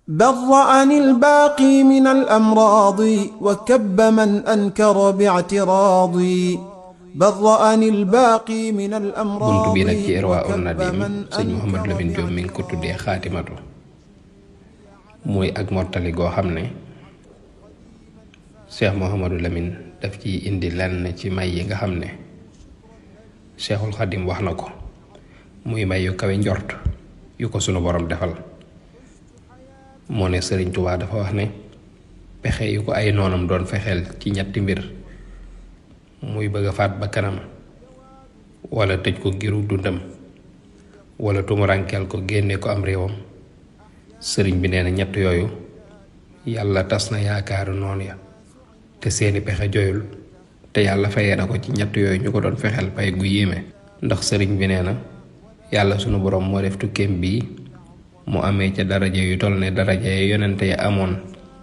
برأني الباقي من الأمراض وكب من أنكر باعتراضي برأني الباقي من الأمراض. buntu bi nag ci Irwaa'un Nadiim sëñ Mouhamadou Lamine Diop mi ngi ko tuddee xaatimatu, muy ak mottali goo xam ne Cheikh Mouhamadou Lamine daf ci indi lenn ci may yi nga xam ne Cheikhul Xadim wax na ko, muy may yu kawe njort yu ko sunu borom defal. moo ne Sëriñ Tuubaa dafa wax ne pexe yu ko ay noonam doon fexeel ci ñetti mbir, muy bëgg a faat ba kanam, wala tëj ko giru dundam, wala tumurankeel ko génne ko am réewam. sëriñ bi nee na ñett yooyu yàlla tas na yaakaaru noon ya te seeni pexe joyul, te yàlla fayee na ko ci ñett yooyu ñu ko doon fexeel pay gu yéeme. ndax sëriñ bi nee na yàlla sunu borom moo def tukkeem bii mu amee ca daraja yu toll ne daraja ya yonente ya amoon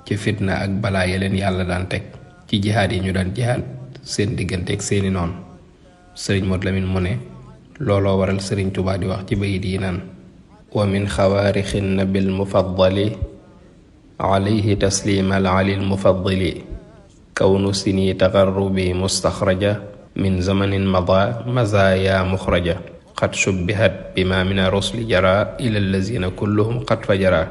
ci fitna ak balaa ya leen yàlla daan teg ci jihaad yi ñu daan jihaad seen digganteeg seeni noon. sëriñ Modou Lamine mu ne looloo waral sëriñ Tuubaa di wax ci bayit yi naan wa min xawaarixin nabil mufaddali alayhi taslima al ali al mufaddili kawnu sini tagarrubi mustaxraja min zamanin mada mazaya muxraja qad shubbihat bima min rusli jara ila allazina kulluhum qad fajara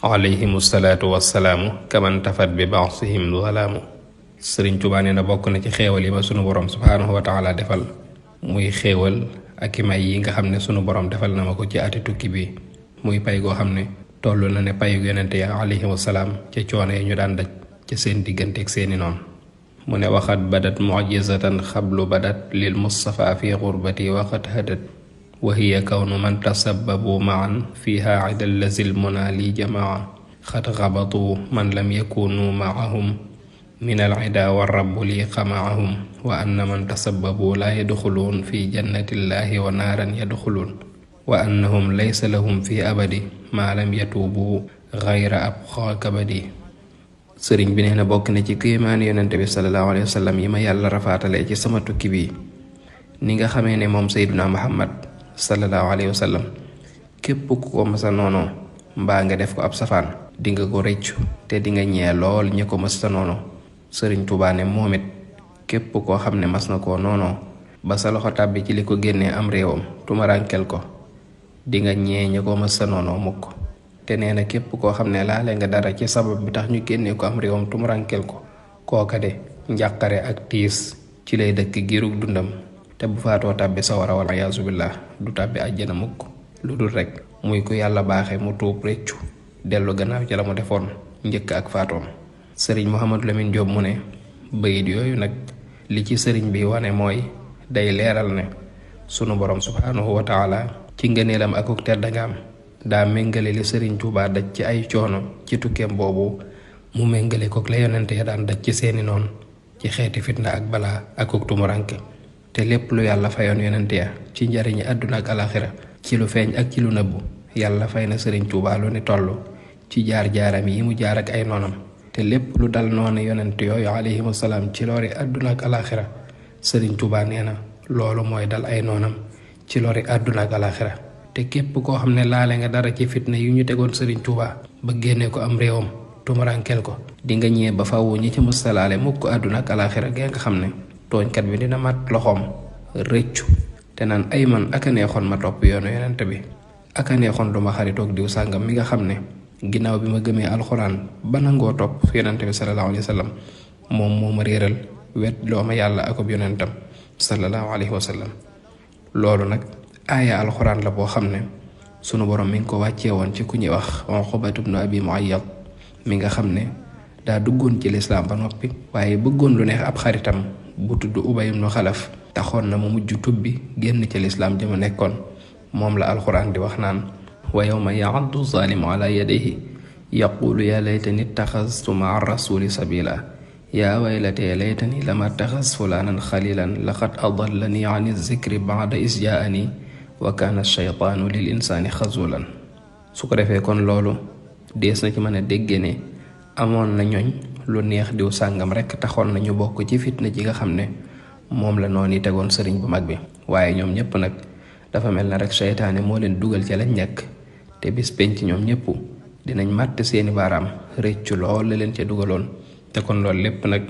alayhim salaatu wassalaamu kaman tafat bi baasihim zalaamu. sëriñ Tuubaa nee na bokk na ci xéewal yi ma sunu borom subhaanahu wa taala defal, muy xéewal ak i may yi nga xam ne sunu borom defal na ma ko ci ati tukki bi, muy pay goo xam ne toll na ne payu yonente ya alayhim salaam ca coono yi ñu daan daj ca seen digganteeg seeni noon. mu ne waxat badat mujizatan xablu badat lil mustafa fi xurbati waxat hadat wa hiya kawnu man tasabbabu maan fiha idal lazil muna li jamaa xat xabatu man lam yakunu maahum min al ida wa rabbu li xamaahum wa anna man tasabbabu la yadxuluun fi jannatillahi wa naaran yadxuluun wa annahum laysa lahum fi abadi ma lam yatuubu gayra abqa kabadi. sëriñ bi nee na bokk na ci kéemaani yonente bi sallallahu alayhi wa sallam yi ma yàlla rafaatalee ci sama tukki bi, ni nga xamee ne moom Seydina Muhammad sallallahu alayhi wa sallam képp ku ko masa noonoo mbaa nga def ko ab safaan di nga ko rëccu te di nga ñee lool ñi ko masa noonoo. sëriñ Tuubaa ne moom it képp koo xam ne mas na koo noonoo ba sa loxo tàbbi ci li ko génnee am réewam tumarankel ko di nga ñee ñi ko masa noonoo mukk. te nee na képp koo xam ne laale nga dara ci sabab bi tax ñu génnee ko am réewam tumurankel ko, kooka de njàqare ak tiis ci lay dëkk giirug dundam, te bu faatoo tàbbi sawara wal iyaazu billah du tàbbi àjjana mukk, lu dul rek muy ku yàlla baaxe mu tuub réccu dellu gannaaw ci la mu defoon njëkk ak faatoom. sëriñ Mouhamadou Lamine Diop mu ne bayit yooyu nag li ci sëriñ bi wane mooy day leeral ne sunu borom subhaanahu wa taala ci ngëneelam akuk teddangaam daa méngale li sëriñ Tuubaa daj ci ay coono ci tukkeem boobu mu méngale kook la yonente ya daan daj ci seeni noon ci xeeti fitna ak balaa akuk tumuranke, te lépp lu yàlla fayoon yonente ya ci njariñi àdduna ak alaxira ci lu feeñ ak ci lu nëbbu yàlla fay na sëriñ Tuubaa lu ni toll ci jaar-jaaram yi mu jaar ak ay noonam. te lépp lu dal noonu yonente yooyu alayhimu salaam ci lori àdduna ak alaxira sëriñ Tuubaa nee na loolu mooy dal ay noonam ci lori àdduna ak alaxira. te képp koo xam ne laale nga dara ci fitna yu ñu tegoon sëriñ Tuubaa ba génne ko am réewam tumurankel ko di nga ñëwee ba fawu ñi ci mustalaale mukk àdduna ak alaxira gee nga xam ne tooñkat bi dina mat loxoom rëccu te naan ay man aka neexoon ma topp yoonu yonente bi, aka neexoon duma xaritoog diw sàngam mi nga xam ne ginnaaw bi ma gëmee alxuraan ba nangoo topp yonente bi sallallahu alayhi wa sallam moom moo ma réeral wet loo ma yàlla akub yonentam sallallahu alayhi wa sallam. loolu nag aaya alxuraan la boo xam ne sunu borom mi ngi ko wàccee woon ci ku ñuy wax Uqbatu bnu Abi Muayyad mi nga xam ne daa duggoon ci lislaam ba noppi waaye bëggoon lu neex ab xaritam bu tudd Ubay ibnu Xalaf taxoon na mu mujj tubbi génn ci lislaam jëma nekkoon. moom la alxuraan di wax naan wa yawma ya'addu zaalimu ala yadayhi yaqulu ya laytani ittaxastu maa rasuli sabila yaa waylatee laytani lam attaxas fulaanan xalilan laqad adallani ani zikri ba'da is jaani wa kaana shaytaanu lil insaani xazulan. su ko defee kon loolu dees na ci mën a dégge ne amoon na ñooñ lu neex diw sàngam rekk taxoon nañu bokk ci fitna ji nga xam ne moom la noonu yi tegoon sëriñ bu mag bi, waaye ñoom ñëpp nag dafa mel na rek seytaane moo leen dugal ci lañ nekk te bis penc ñoom ñëpp dinañ màtt seeni baaraam réccu lool la leen ca dugaloon. te kon loolu lépp nag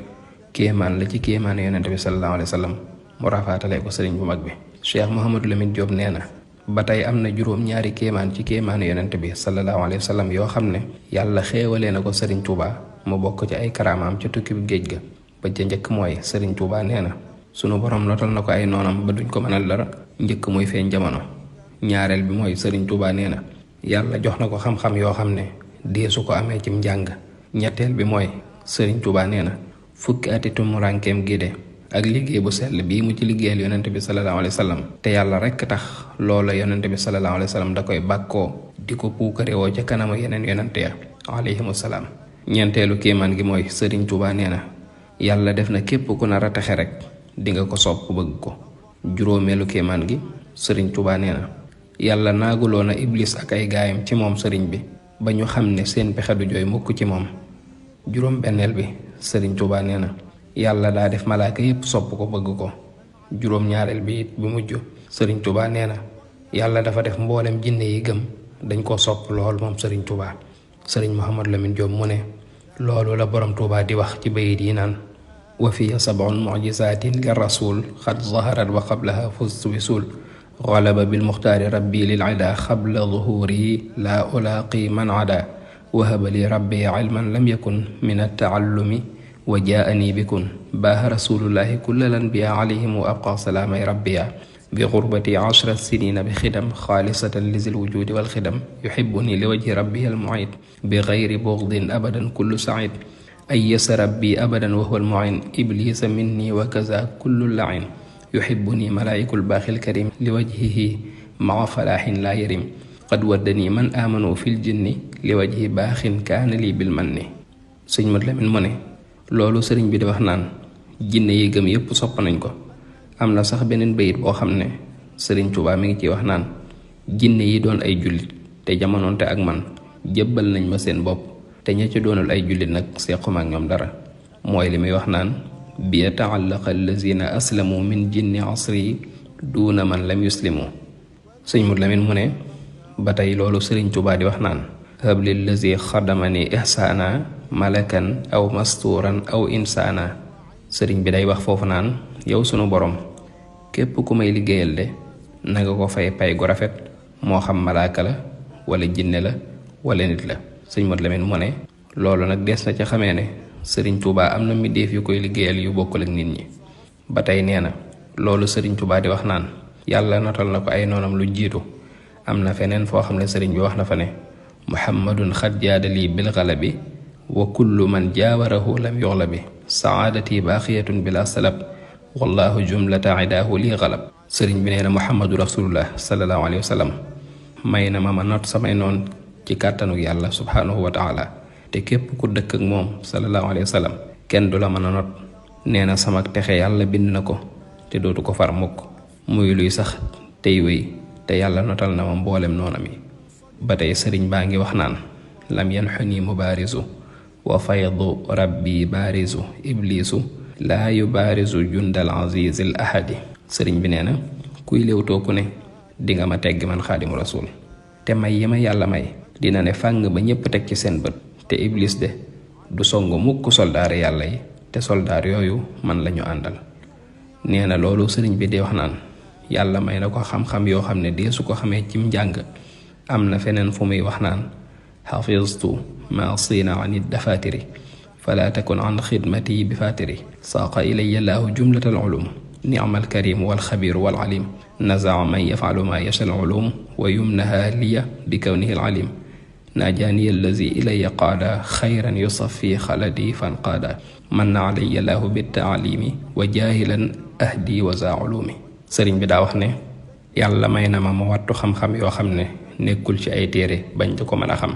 kéemaan la ci kéemaan yonente bi sallallahu alayhi wa sallam mu rafaatale ko sëriñ bu mag bi. Cheikh Mouhamadou Lamine Diop nee na ba tey am na juróom-ñaari kéemaan ci kéemaanu yonente bi sallallahu alayhi wa sallam yoo xam ne yàlla xéewalee na ko sëriñ Touba mu bokk ci ay karaamaam ca tukki bi géej ga. ba ca njëkk mooy sëriñ Touba nee na sunu borom notal na ko ay noonam ba duñ ko mënal dara njëkk muy feeñ jamono. ñaareel bi mooy sëriñ Touba nee na yàlla jox na ko xam-xam yoo xam ne deesu ko amee cim njàng. ñetteel bi mooy sëriñ Touba nee na fukki ati tumuraankeem gi de ak liggéey bu sell bii mu ci liggéeyal yonente bi sallallahu alayhi wa sallam te yàlla rekk tax loola yonente bi sallallahu alayhi wa sallam da koy bàkkoo di ko puukarewoo ca kanamu yeneen yonente ya alayhimu salaam. ñeenteelu kéemaan gi mooy sëriñ Touba nee na yàlla def na képp ku nar a texe rek di nga ko sopp bëgg ko. juróomeelu kéemaan gi sëriñ Touba nee na yàlla naaguloo na iblis ak ay gaayam ci moom sëriñ bi ba ñu xam ne seen pexe du jooy mukk ci moom. juróom benneel bi sëriñ Touba nee na yàlla daa def malaaka yépp sopp ko bëgg ko. juróom ñaareel bi it bi mujj sëriñ Touba nee na yàlla dafa def mboolem jinne yi gëm dañ koo sopp lool moom sëriñ Touba. sëriñ Mouhamadou Lamine Diop mu ne loolu la borom Touba di wax ci bayit yi naan wa fiya sab'un mu'jizatin li rasul xad zaharat wa qablaha fustu bisul galaba bil muxtaari rabbi lil ida xabla zuhuri la ulaaqi man ada wahaba li rabbi ilman lam yakun min attaallumi wa jaani bikun baaha rasulullahi kulla lanbiya alayhim wa abqa salaamay rabbiya bi gurbati 10 sinina bi xidam xaalisatan lizil wujudi wal xidam yuhibbuni li wajhi rabbi al mu'id bi gayri bughdin abadan kullu said ayyasa rabbi abadan wa huwa al mu'in iblisa minni wa kaza kullu la'in yuhibbuni malaikul baaxil karim li wajhihi maa falaahin laa yarim qad waddani man aamanu fil jinni li wajhi baaxin kaana lii bil manni. sëñ Mat Lamin mu ne loolu sëriñ bi di wax naan jinne yi gëm yépp sopp nañ ko. am na sax beneen bayit boo xam ne sëriñ Touba mi ngi ciy wax naan jinne yi doon ay jullit te jamonoonte ak man jébbal nañ ma seen bopp te ña ci doonul ay jullit nag sequma ak ñoom dara. mooy li muy wax naan bi yata'allaqa allazina aslamu min jinni asri duuna man lam yuslimu. sëñ Mat Lamin mu ne ba tey loolu sëriñ Touba di wax naan hablil lazi xadamani ihsaana malakan aw mastuuran aw insaana. sëriñ bi day wax foofu naan yow sunu borom képp ku may liggéeyal de nanga ko fay pay gu rafet moo xam malaaka la wala jinne la wala nit la. sëñ Mat Lamin mu ne loolu nag des na ca xamee ne sëriñ Touba am na mbindéef yu koy liggéeyal yu bokkul ak nit ñi. ba tey nee na loolu sëriñ Touba di wax naan yàlla notal na ko ay noonam lu jiitu. am na feneen foo xam ne sëriñ bi wax na fa ne muhammadun xad jaadali bil galabi wa kullu man jaawarahu lam yuxlabi saadati baaxiyatun bila salab wallahu jumlata idaahu li galab. sëriñ bi nee na muhammadu rasulullah sallallahu alayhi wa sallam may na ma not samay noon ci kàttanu yàlla subhaanahu wa taala te képp ku dëkk ak moom sallallahu alayhi wa sallam kenn du la mën a not. nee na sama texe yàlla bind na ko te dootu ko far mukk muy luy sax tey wéy te yàlla notal na ma mboolem noonam yi. ba tey sëriñ baa ngi wax naan lam yanxuni mubaarisu wa faydu rabbi baarisu iblisu laa yubaarisu jundal azizil ahadi. sëriñ bi nee na kuy léewtoo ku ne dinga ma tegg man xaadimu rasul te may yi ma yàlla may dina ne fàng ba ñépp teg ci seen bët te iblis de du song mukk soldaar yàlla yi te soldaar yooyu man lañu àndal. nee na loolu sëriñ bi di wax naan yàlla may na ko xam-xam yoo xam ne deesu ko xamee cim njàng. am na feneen fu muy wax naan xafiztu ma siina an dafatiri fala takun an xidmati bi fatiri saaqa ilaya laahu jumlatal ulum ni'mal karim wal xabir wal alim nazaa man yafalu ma yashal ulum wa yumnaha liya bi kawnihi al alim najaani allazi ilaya qaada xayran yusafi xaladi fan qaada man na alaya laahu bi taalimi wa jaahilan ahdi wa za ulumi. sëriñ bi daa wax ne yàlla may na ma wattu xam-xam yoo xam ne nekkul ci ay téere bañ di ko mën a xam.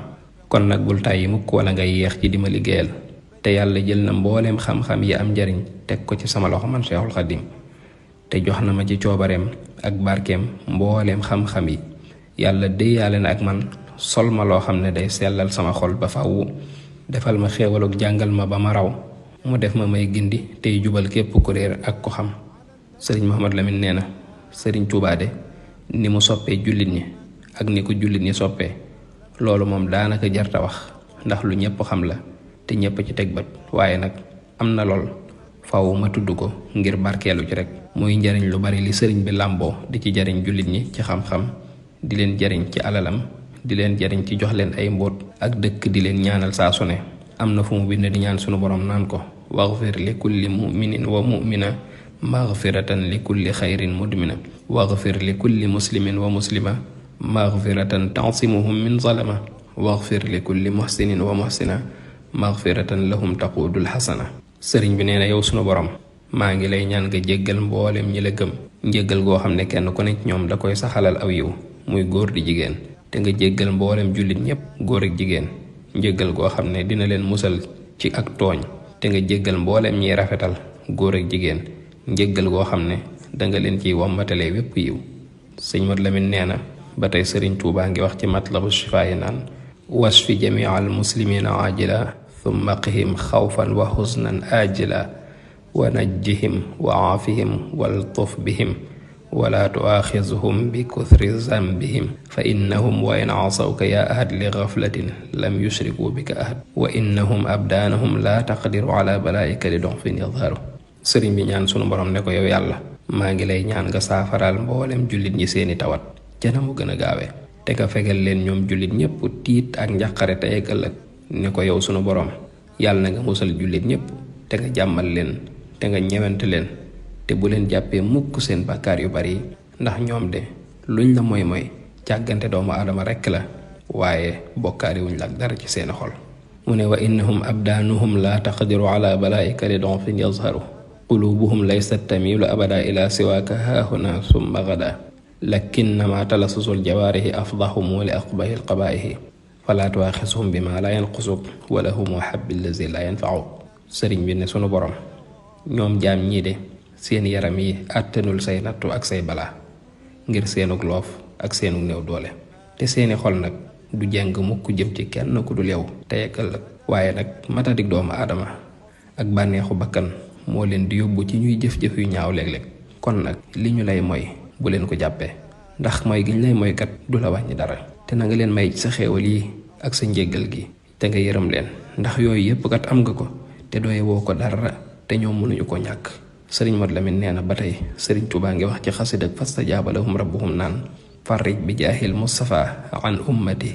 kon nag bul tàyyi mukk wala ngay yeex ci di ma liggéeyal te yàlla jël na mbooleem xam-xam yi am njariñ teg ko ci sama loxo man Cheikhul Khadim te jox na ma ci coobareem ak barkeem mbooleem xam-xam yi. yàlla déyaale na ak man sol ma loo xam ne day sellal sama xol ba fàwwu defal ma xéewaluk jàngal ma ba ma raw mu def ma may gindi tey jubal képp ku réer ak ko xam. sëriñ Mouhamadou Lamine nee na sëriñ Touba de ni mu soppee jullit ñi ak ni ko jullit ñi soppee loolu moom daanaka jarta wax ndax lu ñëpp xam la te ñëpp ci teg bët, waaye nag am na lool faaw ma tudd ko ngir barkeelu ci rek. muy njariñ lu bari li sëriñ bi làmboo di ci jariñ jullit ñi ci xam-xam, di leen jariñ ci alalam, di leen jariñ ci jox leen ay mbóot ak dëkk di leen ñaanal saa su ne. am na fu mu bind di ñaan sunu borom naan ko waghfir li kulli muminin wa mumina maghfiratan li kulli xayrin mudmina waghfir li kulli muslimin wa muslima maghfiratan ta'simuhum min zalama waghfir li kulli muhsinin wa muhsina maghfiratan lahum taqudul xasana. sëriñ bi nee na yow sunu borom maa ngi lay ñaan nga jéggal mboolem ñi la gëm njéggal goo xam ne kenn ku ne ci ñoom da koy saxalal aw yiw muy góor di jigéen, te nga jéggal mboolem jullit ñépp góor ak jigéen njéggal goo xam ne dina leen musal ci ak tooñ, te nga jéggal mboolem ñiy rafetal góor ak jigéen njéggal goo xam ne danga leen ciy wammatale wépp yiw. sëñ Mat Lamin nee na ba tey sëriñ Tuubaa ngi wax ci matlabu shifaa yi naan wasfi jamii al muslimina ajila thumma qihim xawfan wa husnan ajila wa najjihim wa aafihim waltuf bihim wala tuaaxizhum bi kuthri zambihim fa innahum wa in asawka ya ahad li gaflatin lam yushriku bika ahad wa innahum abdaanahum la taqdiru ala balaika li doxfin yadharu. sëriñ bi ñaan sunu borom ne ko yow yàlla maa ngi lay ñaan nga saafaraal mboolem jullit ñi seeni tawat ca na mu gën a gaawe, te nga fegal leen ñoom jullit ñépp tiit ak njaqare tey ak ëllëg. ne ko yow sunu borom yàlla na nga musal jullit ñépp te nga jàmmal leen te nga ñewante leen te bu leen jàppee mukk seen bàkkaar yu bari, ndax ñoom de luñ la mooy càggante doomu aadama rekk la, waaye bokkaari wuñ la ak dara ci seeni xol. mu ne wa innahum abdaanuhum la taqdiru ala balaika li donfin yazharu qulubuhum laysat tamilu abada ila siwaaka haahuna summa gada lakinnama talasusul jawaarihi afdahumu li aqbahi alqabaihi fala tuaxisuhum bima la yanqusuk wala hum habbi allazi la yanfauk. sëriñ bi ne sunu borom ñoom jaam ñii de seen yaram yi àttanul say nattu ak say balaa ngir seenug loof ak seenug néew doole, te seeni xol nag du jàng mukk jëm ci kenn ku dul yow tey ak ëllëg. waaye nag matadik doomu aadama ak bànneexu bakkan moo leen di yóbbu ci ñuy jëf-jëf yu ñaaw léeg-léeg. kon nag li ñu lay moy bu leen ko jàppee, ndax mooy giñ lay moy kat du la wàññi dara, te na nga leen may sa xéewal yi ak sa njéggal gi te nga yërëm leen, ndax yooyu yépp kat am nga ko te doye woo ko dara te ñoom mënuñu ko ñàkk. sëriñ Mat Lamin nee na ba tey sëriñ Tuubaa ngi wax ci xasida fastajaaba lahum rabbuhum naan farrij bi jaahil mustafa an ummati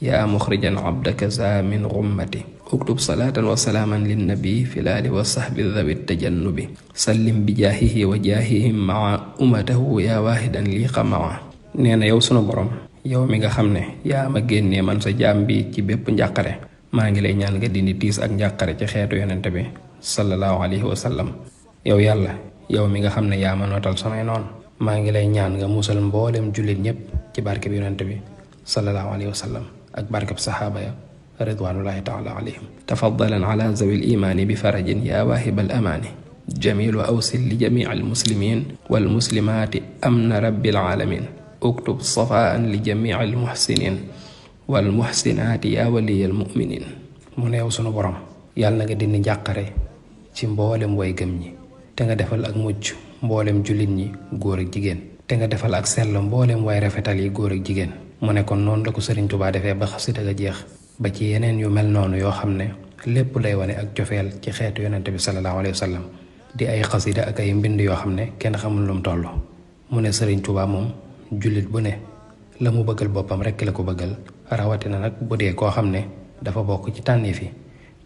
yaa muxrijan abdaka za min gummati uktub salaatan wa salaaman linnabi fi laali wa sahbi dhawi tajannubi sallim bi jaahihi wa jaahihim maa ummatahu yaa waahidan lii xamaa. nee na yow sunu borom yow mi nga xam ne yaa ma génnee man sa jaam bi ci bépp njàqare, maa ngi lay ñaan nga dindi tiis ak njàqare ci xeetu yonente bi sallallahu alayhi wa sallam. yow yàlla yow mi nga xam ne yaa ma nootal samay noon, maa ngi lay ñaan nga musal mboolem jullit ñépp ci barke bi yonente bi sallallahu alayhi wa sallam ak barkeb saxaaba ya ridwanullahi taala alayhim. tafaddalan ala zawil imaani bi farajin yaa waahibal amaani jamilu awsil li jamii al muslimin wal muslimaati amna rabbil alamin uktub safaan li jamii al muhsinin wal muhsinaati yaa waliyal muminin. mu ne yow sunu borom yàlla na nga dindi njàqare ci mboolem way gëm ñi, te nga defal ak mucc mboolem jullit ñi góor ak jigéen, te nga defal ak sell mboolem way rafetal yi góor ak jigéen. mu ne kon noonu la ko sëriñ Tuubaa defee ba xasida ga jeex, ba ci yeneen yu mel noonu yoo xam ne lépp lay wane ak cofeel ci xeetu yonente bi sallallahu alayhi wa sallam, di ay xasida ak ay mbind yoo xam ne kenn xamul lu mu toll. mu ne sëriñ Tuubaa moom jullit bu ne la mu bëggal boppam rekk la ko bëggal, rawatina nag bu dee koo xam ne dafa bokk ci tànneef yi,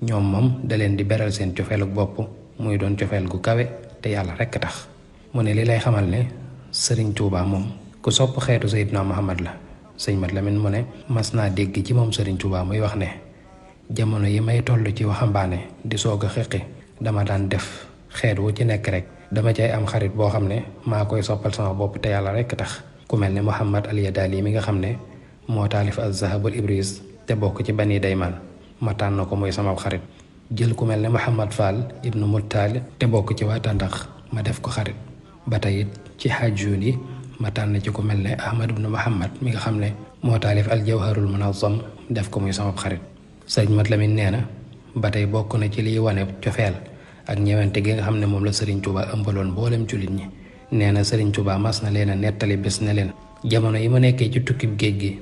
ñoom moom da leen di beral seen cofeeluk bopp muy doon cofeel gu kawe te yàlla rekk tax. mu ne li lay xamal ne sëriñ Tuubaa moom ku sopp xeetu Seydina Muhammad la. sëñ Mat Lamin mu ne mas naa dégg ci moom sëriñ Tuubaa muy wax ne jamono yi may toll ci waxambaane di soog a xeqi dama daan def xeet wu ci nekk rek dama cay am xarit boo xam ne maa koy soppal sama bopp te yàlla rekk tax. ku mel ne Muhammad al Yadaali mi nga xam ne moo taalif az-Zahabul Ibris te bokk ci Bani Daymaan, ma tànn ko muy sama xarit. jël ku mel ne Muhammad Fall ibnu Muttaal te bokk ci waa Tàndax ma def ko xarit. ba tey it ci Hajjuun yi ma tànn ci ku mel ne Ahmad ibnu Muhammad mi nga xam ne moo taalif al Jawharul Munazzam def ko muy sama xarit. sëriñ Mat Lamin nee na ba tey bokk na ci liy wane cofeel ak ñewante gi nga xam ne moom la sëriñ Tuubaa ëmbaloon mboolem jullit ñi. nee na sëriñ Tuubaa mas na leen a nettali bés ne leen jamono yi ma nekkee ci tukkib géej gi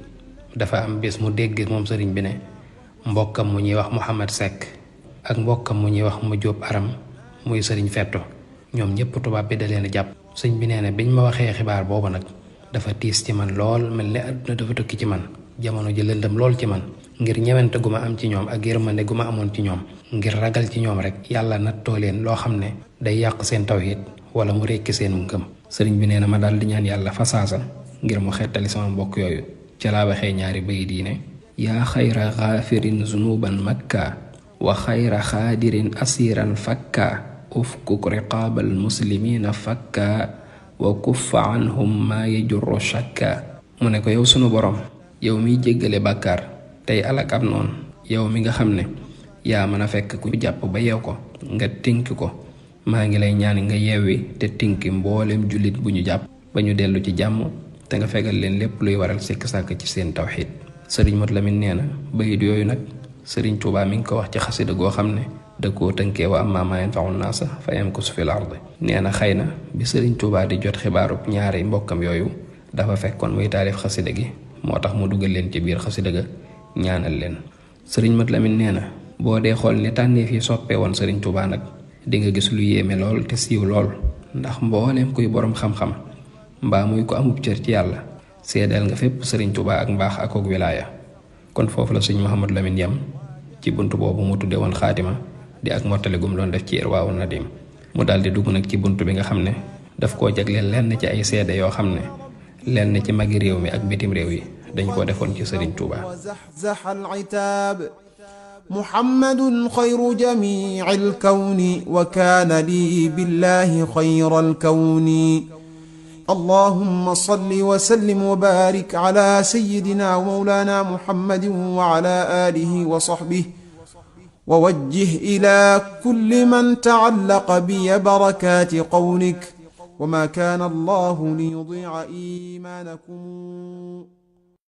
dafa am bés mu dégg moom sëriñ bi ne mbokkam mu ñuy wax Muhammad Seck ak mbokkam mu ñuy wax mu Jóob Aram muy sëriñ Fetto ñoom ñëpp tubaab bi da leen a jàpp. sëñ bi nee na biñ ma waxee xibaar boobu nag dafa tiis ci man lool mel ne àdduna dafa tukki ci man jamono ji lëndëm lool ci man ngir ñewente gu ma am ci ñoom ak yërmande gu ma amoon ci ñoom ngir ragal ci ñoom rek yàlla nattoo leen loo xam ne day yàq seen tawhid wala mu rekki seen ngëm. sëriñ bi nee na ma daal di ñaan yàlla fasaasa ngir mu xettali sama mbokk yooyu ca laa waxee ñaari bayit yi ne yaa xayra xaafirin zunuban makka wa xayra xaadirin asiran fakka ufkuk riqaabal muslimina fakka wa kuffa anhum maa yajurru shakka. mu ne ko yow sunu borom yow miy jéggale bàkkaar tey alak ab noonu yow mi nga xam ne yaa mën a fekk ku jàpp ba yeew ko nga tinki ko maa ngi lay ñaan nga yeewi te tinki mboolem jullit bu ñu jàpp ba ñu dellu ci jàmm te nga fegal leen lépp luy waral sikk sàkk ci seen tawxiid. sëriñ Mot Lamin nee na bayit yooyu nag sëriñ Tuubaa mi ngi ko wax ci xasida goo xam ne da koo tënkee wa ammaa maa yanfa'u naasa fa yamkusu fil ardi. nee na xëy na bi sëriñ Tuubaa di jot xibaarub ñaari mbokkam yooyu dafa fekkoon muy taalif xasida gi moo tax mu dugal leen ci biir xasida ga ñaanal leen. sëriñ Mot Lamin nee na boo dee xool ni tànneef yi soppee woon sëriñ Tuubaa nag di nga gis lu yéeme lool te siiw lool ndax mbooleem kuy boroom xam-xam mbaa muy ko amub cër ci yàlla seedeel nga fépp sëriñ Tuubaa ak mbaax ak ak wilaaya. kon foofu la sëñ Mouhamadou Lamine yam ci bunt boobu mu tudde woon xaatima di ak mottali gum doon def ci Irwaawu Nadim. mu daal di dugg nag ci bunt bi nga xam ne daf koo jagleel lenn ci ay seede yoo xam ne lenn ci magi réew mi ak bitim réew yi dañ koo defoon ci sëriñ Tuubaa. محمد خير جميع الكون وكان لي بالله خير الكون اللهم صل وسلم وبارك على سيدنا ومولانا محمد وعلى آله وصحبه ووجه إلى كل من تعلق بي بركات قولك وما كان الله ليضيع إيمانكم